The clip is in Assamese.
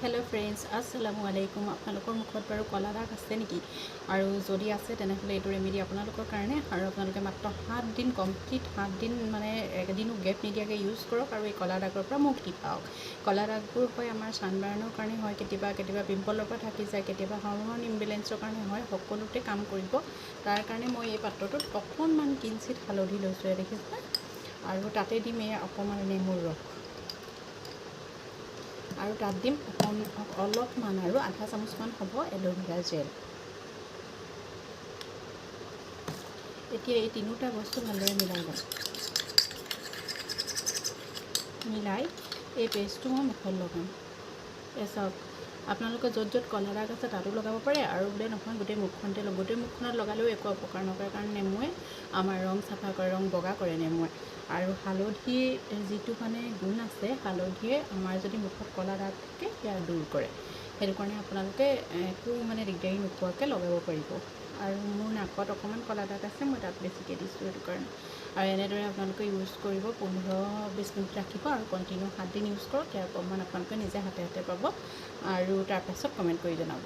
हेलो फ्रेंड्स अस्सलामु आलैकुम आपनलोকৰ মুখত বাৰু কলা দাগ আছে নেকি আৰু যদি আছে তেনেহলে এইটো ৰেমেডি আপোনালোকৰ কাৰণে আৰু আপোনালোকে মাত্ৰ 7 দিন কমপ্লিট 7 দিন মানে একদিনো গেপ নিদিয়াকৈ ইউজ কৰক আৰু এই কলা দাগৰ পৰা মুক্তি পাওক কলা দাগবোৰ হয় আমাৰ সানবাৰ্ণৰ কাৰণে হয় কেতিয়াবা পিম্পলৰ পৰা থাকি যায় কেতিয়াবা হৰমন ইমবেলেন্সৰ কাৰণে হয় সকলোতে কাম কৰিব তাৰ কাৰণে মই এই পাত্ৰটোত অকণমান কিঞ্চিত হালধি লৈছোঁ দেখিছে আৰু তাতে দিম এই অকণমান নেমুৰ ৰস আৰু তাত দিম অলপমান আৰু আধা চামুচমান হ'ব এল'ভেৰা জেল এতিয়া এই তিনিটা বস্তু ভালদৰে মিলাই লওঁ মিলাই এই পেষ্টটো মই মুখত লগাম চাওক আপোনালোকে য'ত য'ত কলা দাগ আছে তাতো লগাব পাৰে আৰু বোলে নহয় গোটেই মুখখনত লগালেও একো অপকাৰ নকৰে কাৰণ নেমুৱে আমাৰ ৰং চাফা কৰে ৰং বগা কৰে নেমুৱে আৰু হালধি যিটো মানে গুণ আছে হালধিয়ে আমাৰ যদি মুখত কলা দাগ থাকে সেয়া দূৰ কৰে সেইটো কাৰণে আপোনালোকে একো মানে দিগদাৰি নোপোৱাকৈ লগাব পাৰিব আৰু মোৰ নাকত অকণমান কলা দাগ আছে মই তাত বেছিকৈ দিছোঁ সেইটো কাৰণে আৰু এনেদৰে আপোনালোকে ইউজ কৰিব 15-20 মিনিট ৰাখিব আৰু কণ্টিনিউ 7 দিন ইউজ কৰক ইয়াৰ অকণমান আপোনালোকে নিজে হাতে হাতে পাব আৰু তাৰপাছত কমেণ্ট কৰি জনাব